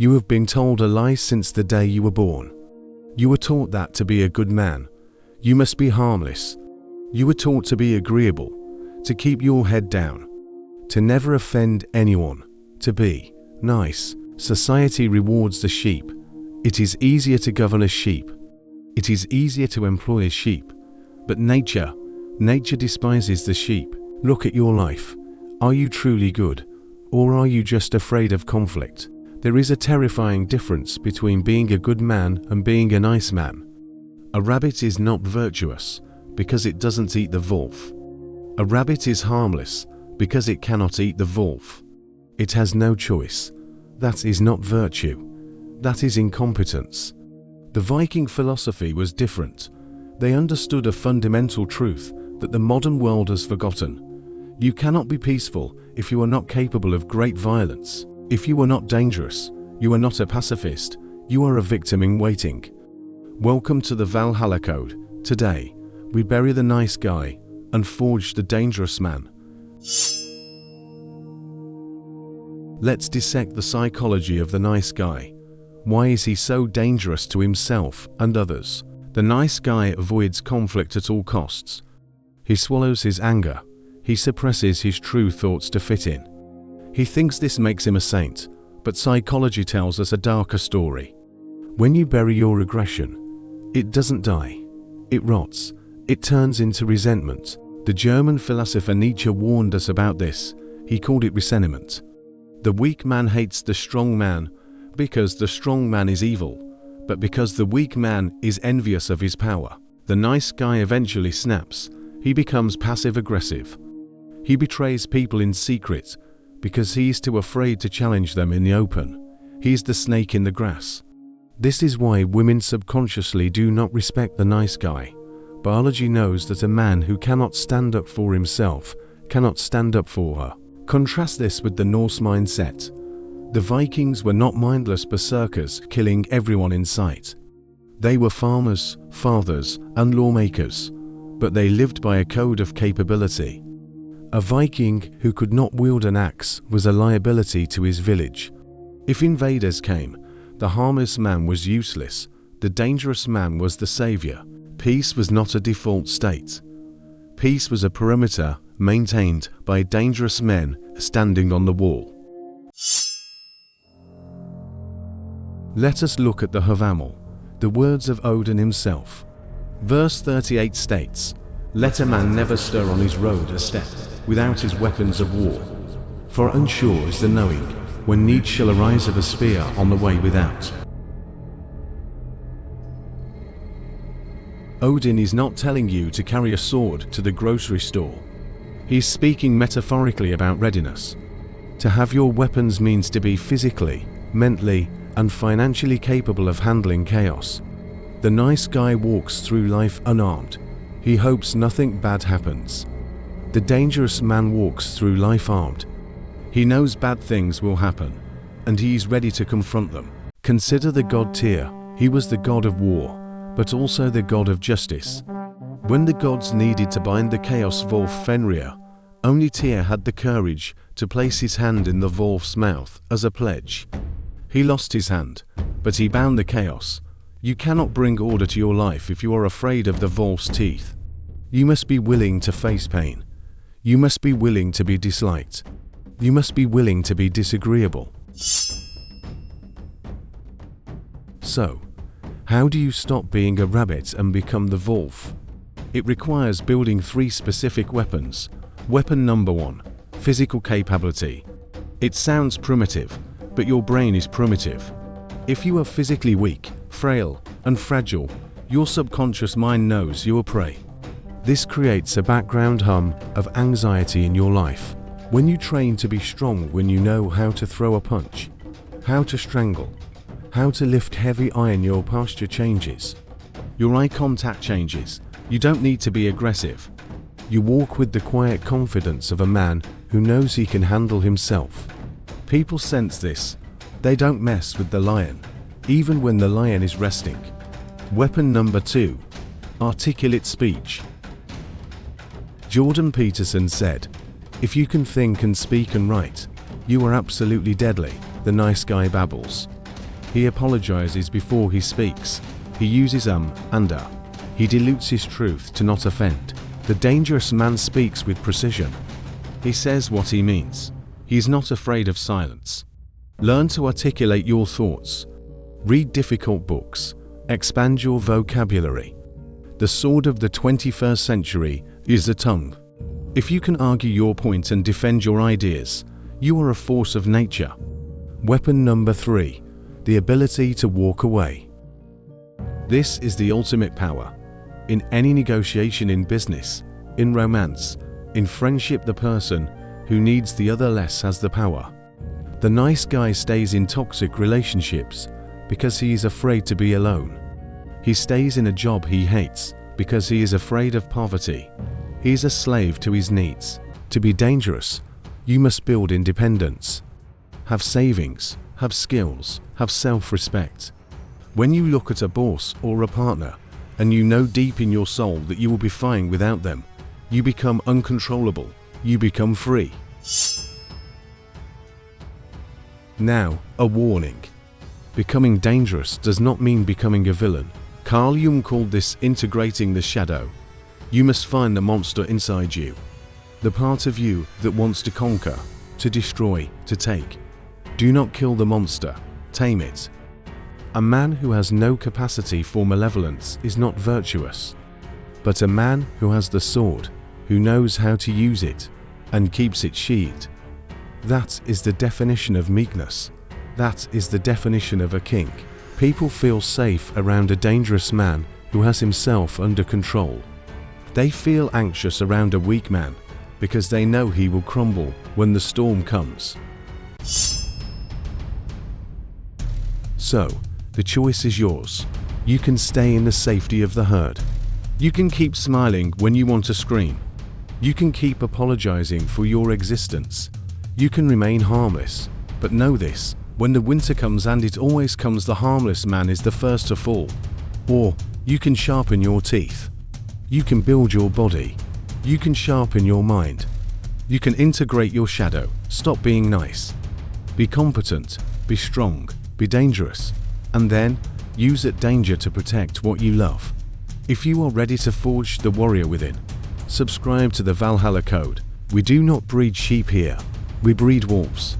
You have been told a lie since the day you were born. You were taught that to be a good man, you must be harmless. You were taught to be agreeable, to keep your head down, to never offend anyone, to be nice. Society rewards the sheep. It is easier to govern a sheep. It is easier to employ a sheep. But nature despises the sheep. Look at your life. Are you truly good? Or are you just afraid of conflict? There is a terrifying difference between being a good man and being a nice man. A rabbit is not virtuous because it doesn't eat the wolf. A rabbit is harmless because it cannot eat the wolf. It has no choice. That is not virtue. That is incompetence. The Viking philosophy was different. They understood a fundamental truth that the modern world has forgotten. You cannot be peaceful if you are not capable of great violence. If you are not dangerous, you are not a pacifist, you are a victim in waiting. Welcome to the Valhalla Code. Today, we bury the nice guy and forge the dangerous man. Let's dissect the psychology of the nice guy. Why is he so dangerous to himself and others? The nice guy avoids conflict at all costs. He swallows his anger. He suppresses his true thoughts to fit in. He thinks this makes him a saint, but psychology tells us a darker story. When you bury your aggression, it doesn't die. It rots. It turns into resentment. The German philosopher Nietzsche warned us about this. He called it resentment. The weak man hates the strong man because the strong man is evil, but because the weak man is envious of his power. The nice guy eventually snaps. He becomes passive-aggressive. He betrays people in secret because he is too afraid to challenge them in the open. He is the snake in the grass. This is why women subconsciously do not respect the nice guy. Biology knows that a man who cannot stand up for himself cannot stand up for her. Contrast this with the Norse mindset. The Vikings were not mindless berserkers killing everyone in sight. They were farmers, fathers, and lawmakers, but they lived by a code of capability. A Viking who could not wield an axe was a liability to his village. If invaders came, the harmless man was useless. The dangerous man was the savior. Peace was not a default state. Peace was a perimeter maintained by dangerous men standing on the wall. Let us look at the Hávamál, the words of Odin himself. Verse 38 states, "Let a man never stir on his road a step without his weapons of war. For unsure is the knowing, when need shall arise of a spear on the way without." Odin is not telling you to carry a sword to the grocery store. He's speaking metaphorically about readiness. To have your weapons means to be physically, mentally, and financially capable of handling chaos. The nice guy walks through life unarmed. He hopes nothing bad happens. The dangerous man walks through life armed. He knows bad things will happen, and he is ready to confront them. Consider the god Tyr. He was the god of war, but also the god of justice. When the gods needed to bind the chaos wolf Fenrir, only Tyr had the courage to place his hand in the wolf's mouth as a pledge. He lost his hand, but he bound the chaos. You cannot bring order to your life if you are afraid of the wolf's teeth. You must be willing to face pain. You must be willing to be disliked. You must be willing to be disagreeable. So, how do you stop being a rabbit and become the wolf? It requires building 3 specific weapons. Weapon number 1, physical capability. It sounds primitive, but your brain is primitive. If you are physically weak, frail, and fragile, your subconscious mind knows you are prey. This creates a background hum of anxiety in your life. When you train to be strong, when you know how to throw a punch, how to strangle, how to lift heavy iron, your posture changes. Your eye contact changes. You don't need to be aggressive. You walk with the quiet confidence of a man who knows he can handle himself. People sense this. They don't mess with the lion, even when the lion is resting. Weapon number 2, articulate speech. Jordan Peterson said, "If you can think and speak and write, you are absolutely deadly." The nice guy babbles. He apologizes before he speaks. He uses and He dilutes his truth to not offend. The dangerous man speaks with precision. He says what he means. He is not afraid of silence. Learn to articulate your thoughts. Read difficult books. Expand your vocabulary. The sword of the 21st century is the tongue. If you can argue your point and defend your ideas, you are a force of nature. Weapon number 3. The ability to walk away. This is the ultimate power. In any negotiation in business, in romance, in friendship, the person who needs the other less has the power. The nice guy stays in toxic relationships because he is afraid to be alone. He stays in a job he hates because he is afraid of poverty. He is a slave to his needs. To be dangerous, you must build independence. Have savings, have skills, have self-respect. When you look at a boss or a partner, and you know deep in your soul that you will be fine without them, you become uncontrollable. You become free. Now, a warning. Becoming dangerous does not mean becoming a villain. Carl Jung called this integrating the shadow. You must find the monster inside you. The part of you that wants to conquer, to destroy, to take. Do not kill the monster, tame it. A man who has no capacity for malevolence is not virtuous. But a man who has the sword, who knows how to use it, and keeps it sheathed. That is the definition of meekness. That is the definition of a king. People feel safe around a dangerous man who has himself under control. They feel anxious around a weak man because they know he will crumble when the storm comes. So, the choice is yours. You can stay in the safety of the herd. You can keep smiling when you want to scream. You can keep apologizing for your existence. You can remain harmless. But know this, when the winter comes, and it always comes, the harmless man is the first to fall. Or, you can sharpen your teeth. You can build your body. You can sharpen your mind. You can integrate your shadow. Stop being nice. Be competent. Be strong. Be dangerous. And then, use that danger to protect what you love. If you are ready to forge the warrior within, subscribe to the Valhalla Code. We do not breed sheep here. We breed wolves.